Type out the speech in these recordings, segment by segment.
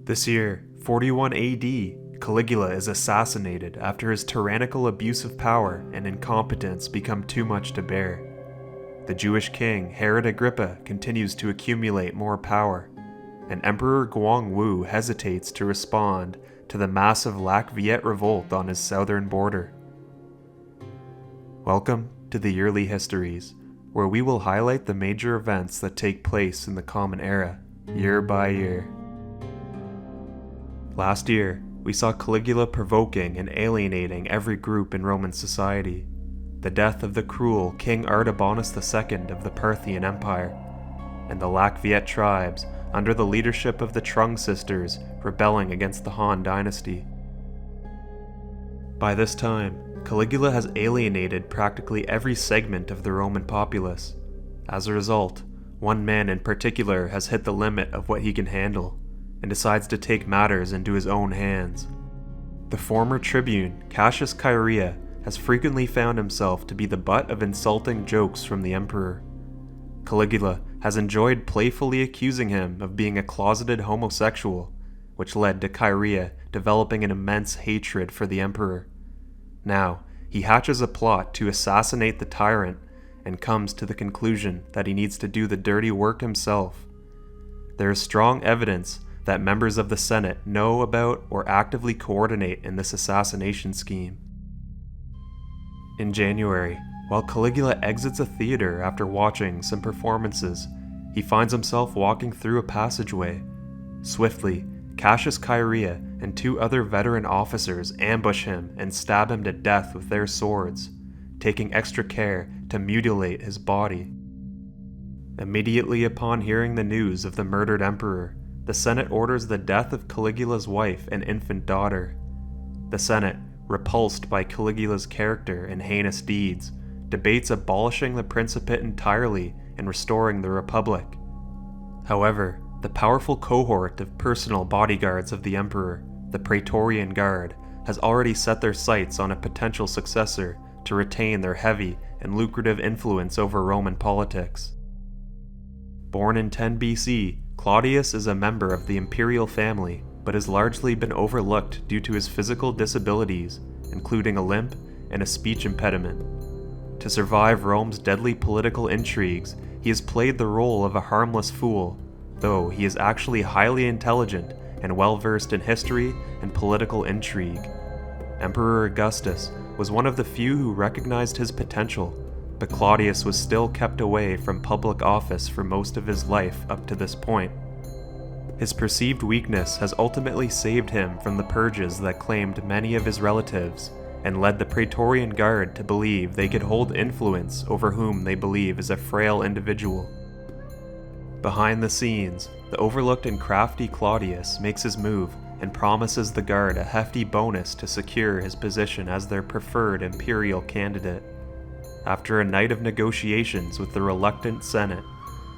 This year, 41 AD, Caligula is assassinated after his tyrannical abuse of power and incompetence become too much to bear. The Jewish king Herod Agrippa continues to accumulate more power, and Emperor Guangwu hesitates to respond to the massive Lac Viet revolt on his southern border. Welcome to the Yearly Histories, where we will highlight the major events that take place in the Common Era, year by year. Last year, we saw Caligula provoking and alienating every group in Roman society, the death of the cruel King Artabanus II of the Parthian Empire, and the Lac Viet tribes under the leadership of the Trung sisters rebelling against the Han dynasty. By this time, Caligula has alienated practically every segment of the Roman populace. As a result, one man in particular has hit the limit of what he can handle, and decides to take matters into his own hands. The former tribune, Cassius Chaerea, has frequently found himself to be the butt of insulting jokes from the emperor. Caligula has enjoyed playfully accusing him of being a closeted homosexual, which led to Chaerea developing an immense hatred for the emperor. Now, he hatches a plot to assassinate the tyrant and comes to the conclusion that he needs to do the dirty work himself. There is strong evidence that members of the Senate know about or actively coordinate in this assassination scheme. In January, while Caligula exits a theater after watching some performances, he finds himself walking through a passageway. Swiftly, Cassius Chaerea and two other veteran officers ambush him and stab him to death with their swords, taking extra care to mutilate his body. Immediately upon hearing the news of the murdered emperor, the Senate orders the death of Caligula's wife and infant daughter. The Senate, repulsed by Caligula's character and heinous deeds, debates abolishing the Principate entirely and restoring the Republic. However, the powerful cohort of personal bodyguards of the emperor, the Praetorian Guard, has already set their sights on a potential successor to retain their heavy and lucrative influence over Roman politics. Born in 10 BC, Claudius is a member of the imperial family, but has largely been overlooked due to his physical disabilities, including a limp and a speech impediment. To survive Rome's deadly political intrigues, he has played the role of a harmless fool, though he is actually highly intelligent and well-versed in history and political intrigue. Emperor Augustus was one of the few who recognized his potential, but Claudius was still kept away from public office for most of his life up to this point. His perceived weakness has ultimately saved him from the purges that claimed many of his relatives, and led the Praetorian Guard to believe they could hold influence over whom they believe is a frail individual. Behind the scenes, the overlooked and crafty Claudius makes his move and promises the Guard a hefty bonus to secure his position as their preferred imperial candidate. After a night of negotiations with the reluctant Senate,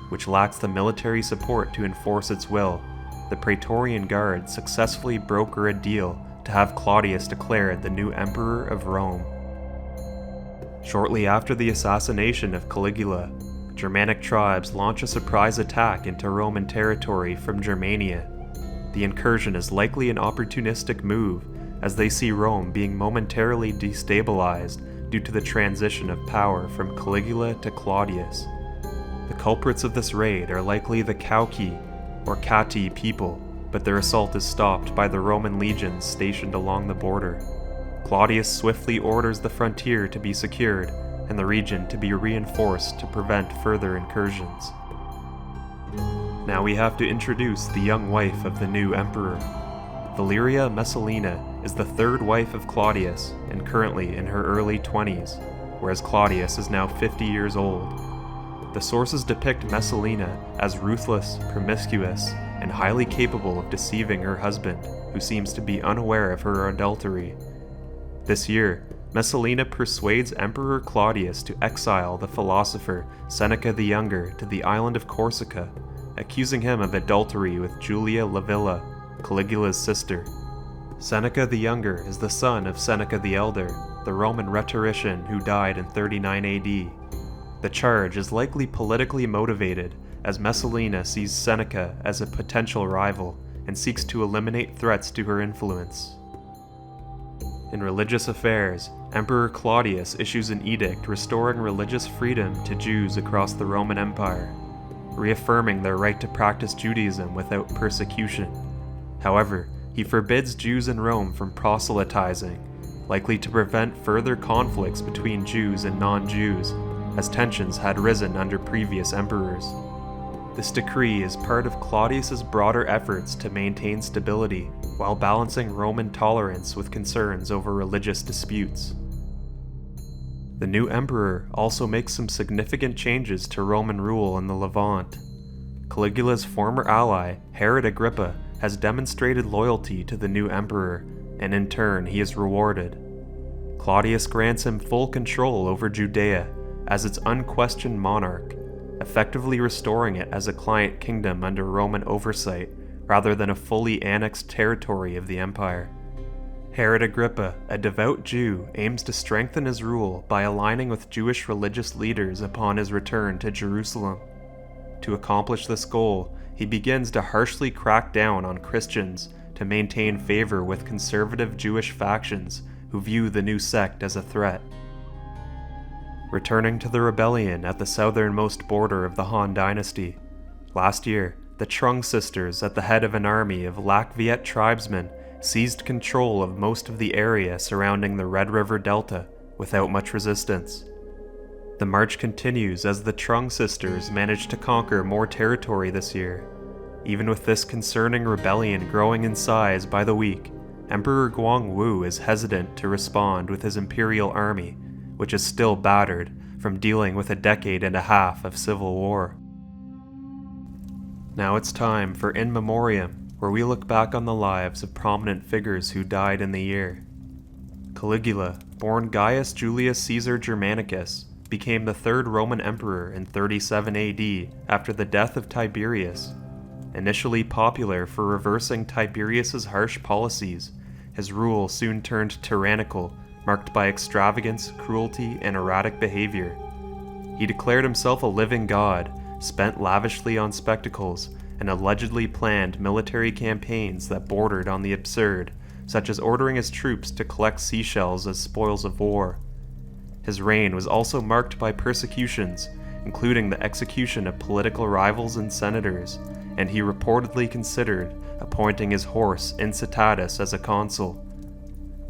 which lacks the military support to enforce its will, the Praetorian Guard successfully broker a deal to have Claudius declared the new emperor of Rome. Shortly after the assassination of Caligula, Germanic tribes launch a surprise attack into Roman territory from Germania. The incursion is likely an opportunistic move, as they see Rome being momentarily destabilized due to the transition of power from Caligula to Claudius. The culprits of this raid are likely the Chauci, or Catti people, but their assault is stopped by the Roman legions stationed along the border. Claudius swiftly orders the frontier to be secured and the region to be reinforced to prevent further incursions. Now we have to introduce the young wife of the new emperor. Valeria Messalina is the third wife of Claudius and currently in her early 20s, whereas Claudius is now 50 years old. The sources depict Messalina as ruthless, promiscuous, and highly capable of deceiving her husband, who seems to be unaware of her adultery. This year, Messalina persuades Emperor Claudius to exile the philosopher Seneca the Younger to the island of Corsica, accusing him of adultery with Julia Livilla, Caligula's sister. Seneca the Younger is the son of Seneca the Elder, the Roman rhetorician who died in 39 AD. The charge is likely politically motivated, as Messalina sees Seneca as a potential rival and seeks to eliminate threats to her influence. In religious affairs, Emperor Claudius issues an edict restoring religious freedom to Jews across the Roman Empire, reaffirming their right to practice Judaism without persecution. However, he forbids Jews in Rome from proselytizing, likely to prevent further conflicts between Jews and non-Jews, as tensions had risen under previous emperors. This decree is part of Claudius's broader efforts to maintain stability while balancing Roman tolerance with concerns over religious disputes. The new emperor also makes some significant changes to Roman rule in the Levant. Caligula's former ally, Herod Agrippa, has demonstrated loyalty to the new emperor, and in turn he is rewarded. Claudius grants him full control over Judea as its unquestioned monarch, effectively restoring it as a client kingdom under Roman oversight rather than a fully annexed territory of the empire. Herod Agrippa, a devout Jew, aims to strengthen his rule by aligning with Jewish religious leaders upon his return to Jerusalem. To accomplish this goal, he begins to harshly crack down on Christians to maintain favor with conservative Jewish factions who view the new sect as a threat. Returning to the rebellion at the southernmost border of the Han dynasty, last year, the Trung sisters at the head of an army of Lac Viet tribesmen seized control of most of the area surrounding the Red River Delta without much resistance. The march continues as the Trung sisters manage to conquer more territory this year. Even with this concerning rebellion growing in size by the week, Emperor Guangwu is hesitant to respond with his imperial army, which is still battered from dealing with a decade and a half of civil war. Now it's time for In Memoriam, where we look back on the lives of prominent figures who died in the year. Caligula, born Gaius Julius Caesar Germanicus, became the third Roman emperor in 37 AD after the death of Tiberius. Initially popular for reversing Tiberius's harsh policies, his rule soon turned tyrannical, marked by extravagance, cruelty, and erratic behavior. He declared himself a living god, spent lavishly on spectacles, and allegedly planned military campaigns that bordered on the absurd, such as ordering his troops to collect seashells as spoils of war. His reign was also marked by persecutions, including the execution of political rivals and senators, and he reportedly considered appointing his horse Incitatus as a consul.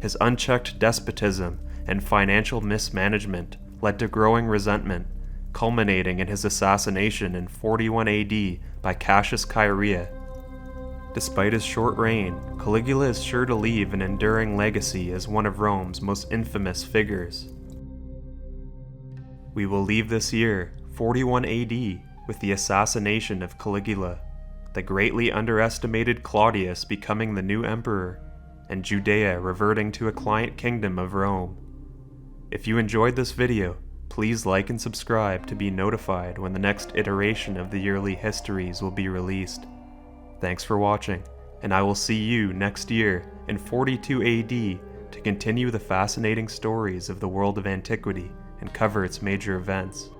His unchecked despotism and financial mismanagement led to growing resentment, culminating in his assassination in 41 AD by Cassius Chaerea. Despite his short reign, Caligula is sure to leave an enduring legacy as one of Rome's most infamous figures. We will leave this year, 41 AD, with the assassination of Caligula, the greatly underestimated Claudius becoming the new emperor, and Judea reverting to a client kingdom of Rome. If you enjoyed this video, please like and subscribe to be notified when the next iteration of the yearly histories will be released. Thanks for watching, and I will see you next year in 42 AD to continue the fascinating stories of the world of antiquity and cover its major events.